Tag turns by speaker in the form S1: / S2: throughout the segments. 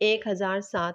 S1: 1007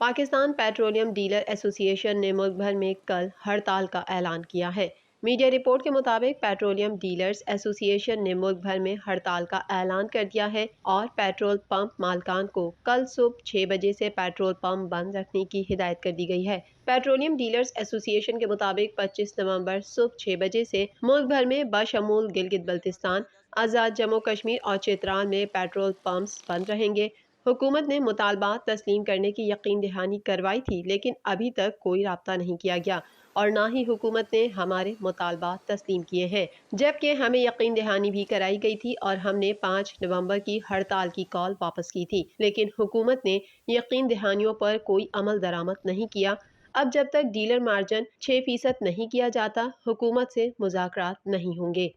S1: Pakistan petroleum dealer ایسوسی ایشن نے ملک بھر میں کل ہڑتال کا اعلان کیا ہے۔ میڈیا رپورٹ کے مطابق پیٹرولیم ڈیلرز ایسوسی ایشن نے ملک بھر میں ہڑتال کا اعلان کر دیا ہے اور پیٹرول پمپ مالکان کو کل صبح 6 بجے سے پیٹرول پمپ بند رکھنے کی ہدایت کر دی گئی ہے۔ پیٹرولیم ڈیلرز ایسوسی ایشن کے مطابق 25 نومبر صبح 6 بجے سے ملک بھر میں بشمول گلگت بلتستان، آزاد جموں کشمیر اور چترال میں پیٹرول پمپس بند رہیں گے۔ حکومت نے مطالبات تسلیم کرنے کی یقین دہانی کروائی تھی، لیکن ابھی تک کوئی رابطہ نہیں کیا گیا اور نہ ہی حکومت نے ہمارے مطالبات تسلیم کیے ہیں، جبکہ ہمیں یقین دہانی بھی کرائی گئی تھی اور ہم نے 5 نومبر کی ہڑتال کی کال واپس کی تھی، لیکن حکومت نے یقین دہانیوں پر کوئی عمل درآمد نہیں کیا۔ اب جب تک ڈیلر مارجن 6% نہیں کیا جاتا، حکومت سے مذاکرات نہیں ہوں گے۔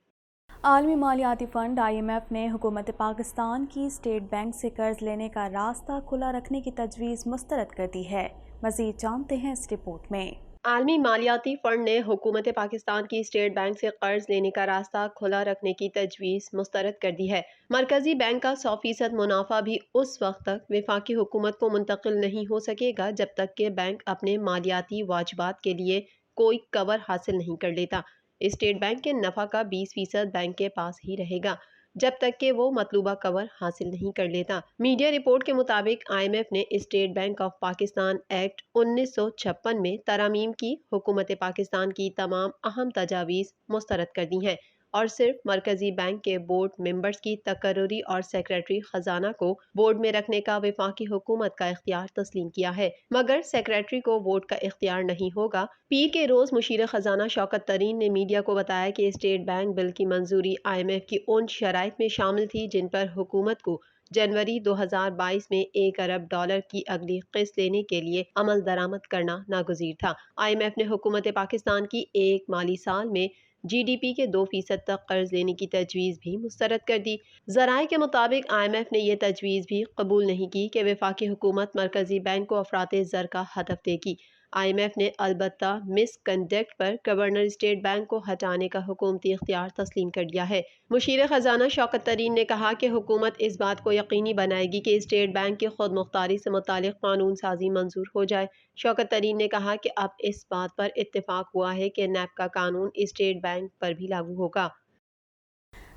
S2: عالمی مالیاتی فنڈ IMF نے حکومت پاکستان کی اسٹیٹ بینک سے قرض لینے کا راستہ کھلا رکھنے کی تجویز مسترد کر دی ہے۔ مزید جانتے ہیں اس رپورٹ میں۔
S1: عالمی مالیاتی فنڈ نے حکومت پاکستان کی اسٹیٹ بینک سے قرض لینے کا راستہ کھلا رکھنے کی تجویز مسترد کر دی ہے۔ مرکزی بینک کا 100% منافع بھی اس وقت تک وفاقی حکومت کو منتقل نہیں ہو سکے گا جب تک کہ بینک اپنے مالیاتی واجبات کے لیے کوئی کور حاصل نہیں کر لیتا۔ اسٹیٹ بینک کے نفع کا 20% بینک کے پاس ہی رہے گا جب تک کہ وہ مطلوبہ کور حاصل نہیں کر لیتا۔ میڈیا رپورٹ کے مطابق IMF نے state bank of Pakistan act 1956 میں ترامیم کی حکومت پاکستان کی تمام اہم تجاویز مسترد کر دی ہیں اور صرف مرکزی بینک کے بورڈ ممبرز کی تقرری اور سیکریٹری خزانہ کو بورڈ میں رکھنے کا وفاقی حکومت کا اختیار تسلیم کیا ہے، مگر سیکریٹری کو ووٹ کا اختیار نہیں ہوگا۔ پیر کے روز مشیر خزانہ شوکت ترین نے میڈیا کو بتایا کہ اسٹیٹ بینک بل کی منظوری IMF کی ان شرائط میں شامل تھی جن پر حکومت کو جنوری 2022 میں $1 ارب کی اگلی قسط لینے کے لیے عمل درآمد کرنا ناگزیر تھا۔ IMF نے حکومت پاکستان کی ایک مالی سال میں GDP کے 2% تک قرض لینے کی تجویز بھی مسترد کر دی۔ ذرائع کے مطابق IMF نے یہ تجویز بھی قبول نہیں کی کہ وفاقی حکومت مرکزی بینک کو افراط زر کا ہدف دے گی۔ IMF نے البتہ مس کنڈکٹ پر گورنر اسٹیٹ بینک کو ہٹانے کا حکومتی اختیار تسلیم کر دیا ہے۔ مشیر خزانہ شوکت ترین نے کہا کہ حکومت اس بات کو یقینی بنائے گی کہ اسٹیٹ بینک کی خود مختاری سے متعلق قانون سازی منظور ہو جائے۔ شوکت ترین نے کہا کہ اب اس بات پر اتفاق ہوا ہے کہ نیب کا قانون اسٹیٹ بینک پر بھی لاگو ہوگا۔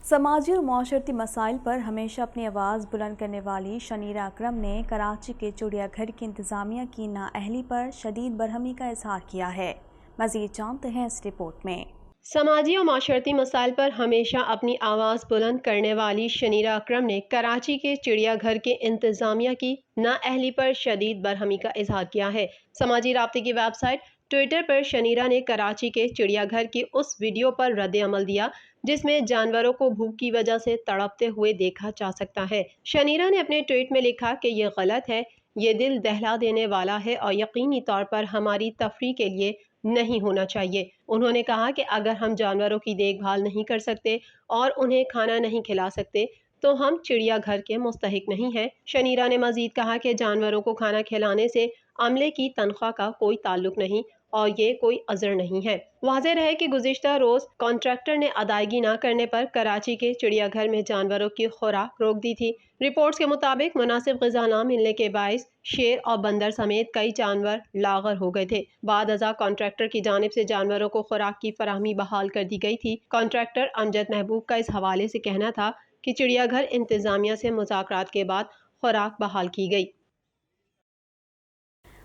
S2: سماجی اور معاشرتی مسائل پر ہمیشہ اپنی آواز بلند کرنے والی شنیرا اکرم نے کراچی کے چڑیا گھر کی انتظامیہ کی نااہلی پر شدید برہمی کا اظہار کیا ہے۔ مزید جانتے ہیں اس رپورٹ میں۔
S1: سماجی اور معاشرتی مسائل پر ہمیشہ اپنی آواز بلند کرنے والی شنیرا اکرم نے کراچی کے چڑیا گھر کے انتظامیہ کی نااہلی پر شدید برہمی کا اظہار کیا ہے۔ سماجی رابطے کی ویب سائٹ ٹویٹر پر شنیرا نے کراچی کے چڑیا گھر کی اس ویڈیو پر رد عمل دیا جس میں جانوروں کو بھوک کی وجہ سے تڑپتے ہوئے دیکھا جا سکتا ہے۔ شنیرا نے اپنے ٹویٹ میں لکھا کہ یہ غلط ہے، یہ دل دہلا دینے والا ہے اور یقینی طور پر ہماری تفریح کے لیے نہیں ہونا چاہیے۔ انہوں نے کہا کہ اگر ہم جانوروں کی دیکھ بھال نہیں کر سکتے اور انہیں کھانا نہیں کھلا سکتے تو ہم چڑیا گھر کے مستحق نہیں ہیں۔ شنیرا نے مزید کہا کہ جانوروں کو کھانا کھلانے سے عملے کی تنخواہ کا کوئی تعلق نہیں اور یہ کوئی عذر نہیں ہے۔ واضح رہے کہ گزشتہ روز کانٹریکٹر نے ادائیگی نہ کرنے پر کراچی کے چڑیا گھر میں جانوروں کی خوراک روک دی تھی۔ رپورٹس کے مطابق مناسب غذا نہ ملنے کے باعث شیر اور بندر سمیت کئی جانور لاغر ہو گئے تھے۔ بعد ازاں کانٹریکٹر کی جانب سے جانوروں کو خوراک کی فراہمی بحال کر دی گئی تھی۔ کانٹریکٹر امجد محبوب کا اس حوالے سے کہنا تھا کہ چڑیا گھر انتظامیہ سے مذاکرات کے بعد خوراک بحال کی گئی۔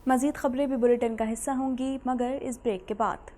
S2: مزید خبریں بھی بلیٹن کا حصہ ہوں گی مگر اس بریک کے بعد۔